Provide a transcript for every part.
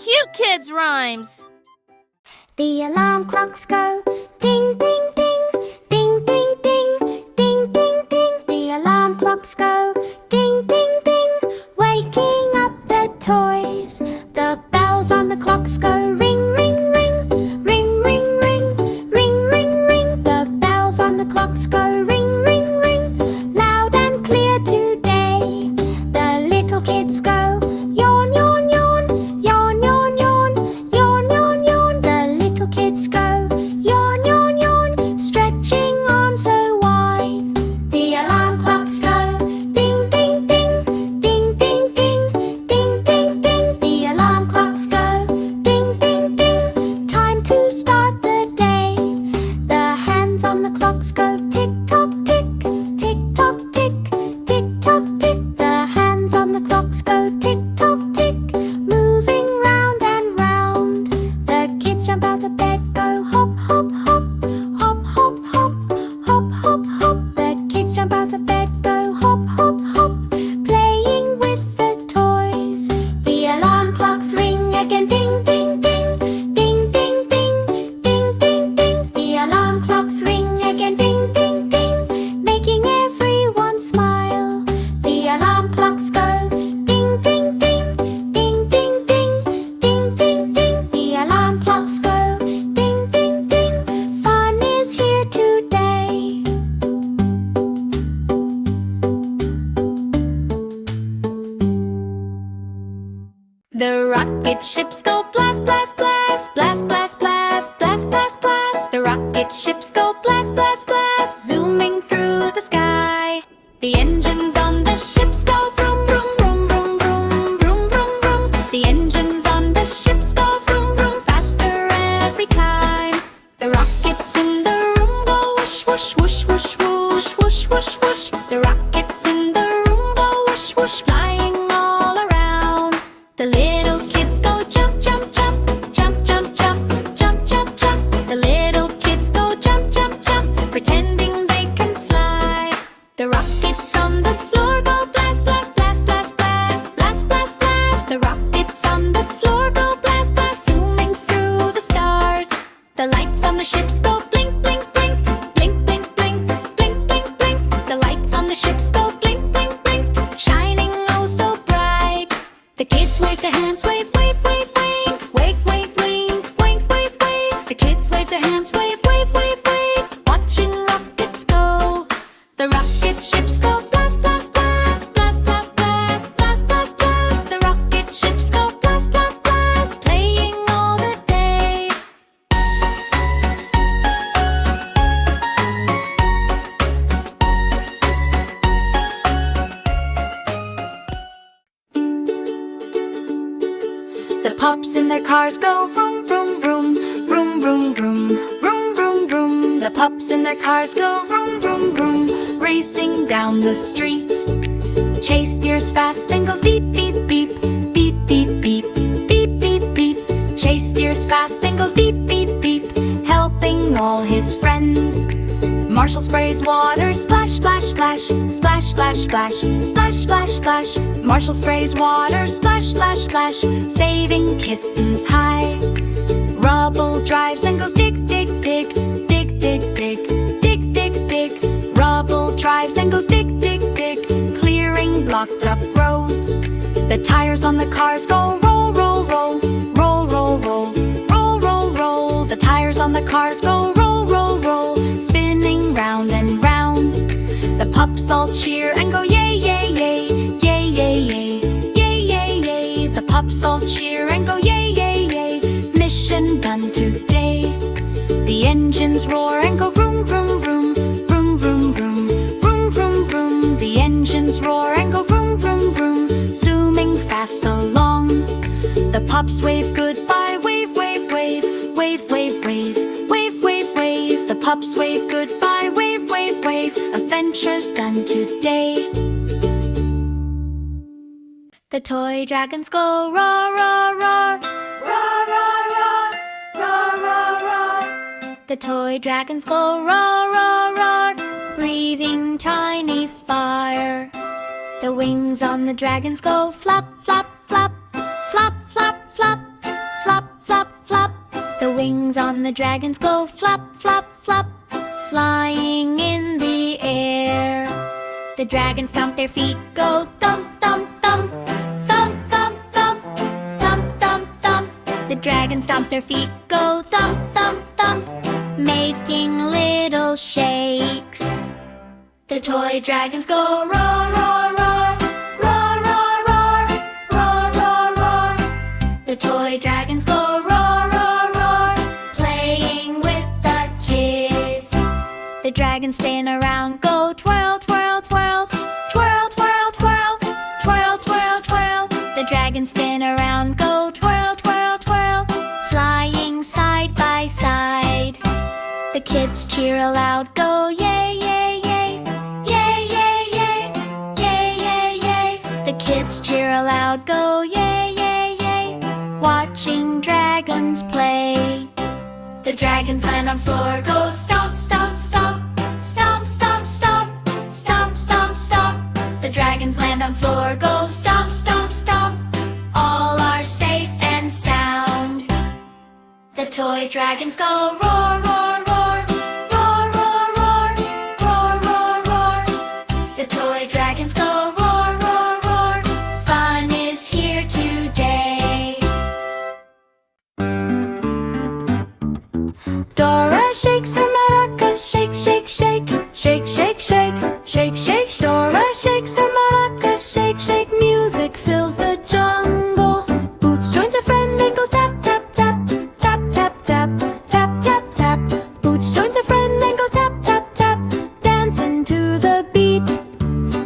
cute kids' rhymes. The alarm clocks go ding, ding, ding, ding, ding, ding, ding, ding, ding. The alarm clocks go ding, ding, ding, waking up the toys. The bells on the clocks go ring, ring, ring, ring, ring, ring, ring, ring, ring. The bells on the clocks go ring, ring, ring, loud and clear today. The little kids go yawn, yawn, yawn, yawn, yawn, yawn, yawn, yawn, yawn. The little kids go yawn, yawn, yawn, stretching arms so wide. The alarm clocks go ding, ding, ding, ding, ding, ding, ding, ding, ding. The alarm clocks go ding, ding, ding. Time to start the day. The hands on the clocks go tick tock tick, tick tock tick, tick tock tick. The hands on the clocks go tick tock tick, moving round and round. The kids jump out of bed, go hop, hop, hop, hop, hop, hop, hop, hop, hop. The kids jump out of bed, go hop, hop, hop, playing with the toys. The alarm clocks ring again, ding, ding, ding, ding, ding, ding, ding, ding, ding. The alarm clocks ring again, ding, ding, ding, making everyone smile. The alarm clocks go ding, ding, ding, ding, ding, ding, ding, ding, ding. The alarm clocks go ding, ding, ding. Fun is here today. The rocket ships go blast, blast, blast, blast, blast, blast, blast, blast, blast. The rocket ships go blast, blast, blast, zooming through the sky. The engines on the ships go vroom, vroom, vroom, vroom, vroom, vroom, vroom, vroom. The engines on the ships go vroom, vroom, faster every time. The rockets in the room go whoosh, whoosh, whoosh, whoosh, whoosh, whoosh, whoosh, whoosh. The rockets in the room go whoosh, whoosh, flying all around. The little kids go jump, jump, jump, jump, jump, jump, jump, jump, jump. The little kids go jump, jump, jump, pretending they can fly. The rockets on the floor go blast, blast, blast, blast, blast, blast, blast, blast. The rockets on the floor go blast, blast, zooming through the stars. The lights on the ships go blink, blink, blink, blink, blink, blink, blink, blink, blink. The lights on the ships go blink, blink, blink, shining oh so bright. The kids wave their hands, wave, wave, wave, wave, wave, wave, wave, wave, wave, wave. The kids wave their hands, wave, wave, wave, wave, watching rockets go. The rocket ships go blast, blast, blast, blast, blast, blast, blast, blast, blast. The rocket ships go blast, blast, blast, playing all the day. The pups in their cars go vroom, vroom, vroom, vroom, vroom, vroom, vroom, vroom, vroom. The pups in their cars go vroom, vroom, vroom, racing down the street. Chase steers fast and goes beep, beep, beep, beep, beep, beep, beep, beep, beep. Chase steers fast and goes beep, beep, beep, helping all his friends. Marshall sprays water, splash, splash, splash, splash, splash, splash, splash, splash, splash. Marshall sprays water, splash, splash, splash, saving kittens high. Rubble drives and goes dig, dig, dig, dig, dig, dig, dig, dig, dig. Rubble drives and goes dig, dig, dig, clearing blocked up roads. The tires on the cars go roll, roll, roll, roll, roll, roll, roll, roll, roll. The tires on the cars go roll, roll, roll, spinning round and round. The pups all cheer and go yay, yay, yay, yay, yay, yay, yay, yay, yay. The pups all cheer and go yay, yay, yay, mission done today. The engines roar and go vroom, vroom, vroom, vroom, vroom, vroom, vroom, vroom, vroom. The engines roar and go vroom, vroom, vroom, zooming fast along. The pups wave goodbye, wave, wave, wave, wave, wave, wave, wave, wave, wave. The pups wave goodbye, wave, wave, wave, adventure's done today. The toy dragons go roar, roar, roar, roar, roar, roar, roar, roar, roar. The toy dragons go roar, roar, roar, breathing tiny fire. The wings on the dragons go flap, flap, flap, flap, flap, flap, wings on the dragons go flap, flap, flap, flying in the air. The dragons stomp their feet, go thump, thump, thump, thump, thump, thump, thump, thump, thump. The dragons stomp their feet, go thump, thump, thump, making little shakes. The toy dragons go roar, roar, roar, roar, roar, roar, roar, roar, roar. The toy dragons go roar, roar, roar, playing with the kids. The dragons spin around, go twirl, twirl, twirl, twirl, twirl, twirl, twirl, twirl, twirl. The dragons spin around, go twirl, twirl, twirl, flying side by side. The kids cheer aloud, go yay, yay, yay, yay, yay, yay, yay, yay, yay. The kids cheer aloud, go yay, yay, yay, watching dragons play. The dragons land on floor, go stomp, stomp, stomp, stomp, stomp, stomp, stomp, stomp, stomp. The dragons land on floor, go stomp, stomp, stomp. All are safe and sound. The toy dragons go roar, roar, roar, roar, roar, roar, roar, roar, roar. The toy dragons go roar, roar, roar. Fun is here today. Dora shakes her maracas, shake, shake, shake, shake, shake, shake, shake, shake. Dora shakes her maracas, shake, shake. Music fills the jungle. Boots joins her friend and goes tap, tap, tap, tap, tap, tap, tap, tap, tap. Boots joins her friend and goes tap, tap, tap, dancing to the beat.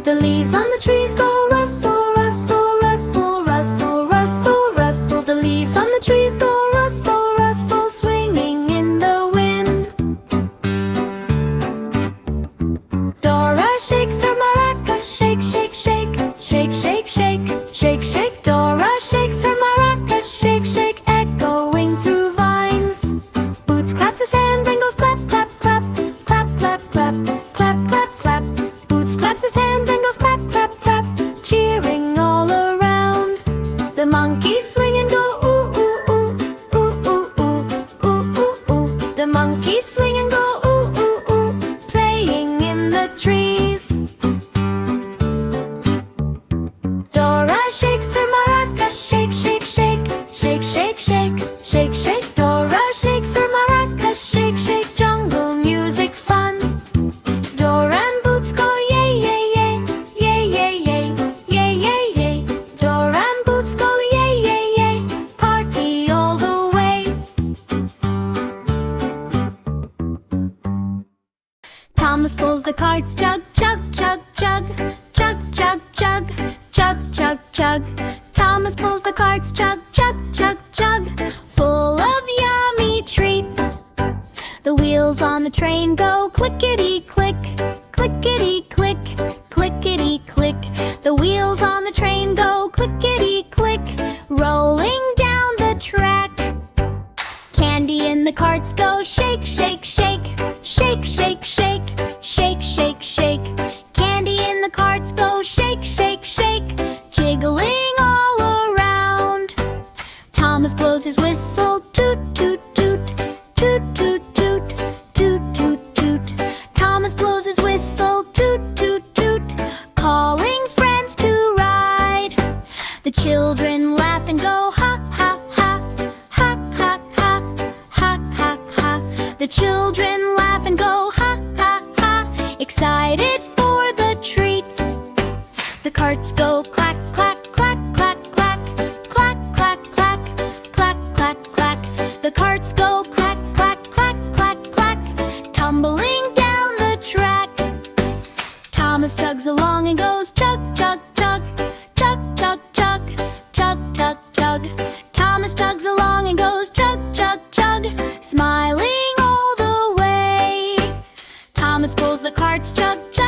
The leaves on the trees go rustle, rustle, rustle, rustle, rustle, rustle. The leaves on the trees go rustle, rustle, swinging in the wind. Dora shakes her maracas, shake, shake, shake, shake, shake, shake, shake, shake. Dora shakes her maracas, shake, shake, echoing through vines. Boots claps his hands and goes clap, clap, clap, clap, clap, clap, clap, clap, clap. Boots claps his hands and goes clap, clap, clap, cheering all around. The monkeys swing and go ooh, ooh, ooh, ooh, ooh, ooh, ooh, ooh, ooh. The monkeys swing and go ooh, ooh, ooh, playing in the trees. Dora shakes her maracas, shake, shake, shake, shake, shake, shake, shake, shake. Dora shakes her maracas, shake, shake, jungle music fun. Dora and Boots go yay, yay, yay, yay, yay, yay, yay, yay, yay. Dora and Boots go yay, yay, yay, party all the way. Thomas pulls the carts, chug, chug, chug, chug, chug, chug, chug, chug, chug, chug. Thomas pulls the carts, chug, chug, chug, chug, full of yummy treats. The wheels on the train go clickety click, clickety click, clickety click. The wheels on the train go clickety click, rolling down the track. Candy in the carts go shake, shake, shake, shake, shake, shake, shake, shake, shake. Candy in the carts go shake, shake, shake, jiggling all around. Thomas blows his whistle, toot, toot, toot, toot, toot, toot, toot, toot, toot. Thomas blows his whistle, toot, toot, toot, calling friends to ride. The children laugh and go ha, ha, ha, ha, ha, ha, ha, ha, ha. The children laugh and go ha, ha, ha, excited for the treats. The carts go clack, clack, clack, clack, clack, clack, clack, clack, clack, clack, clack. The carts go clack, clack, clack, clack, clack, tumbling down the track. Thomas tugs along and goes chug, chug, chug, chug, chug, chug, chug, chug, chug. Thomas tugs along and goes chug, chug, chug, smiling all the way. Thomas pulls the carts, chug, chug.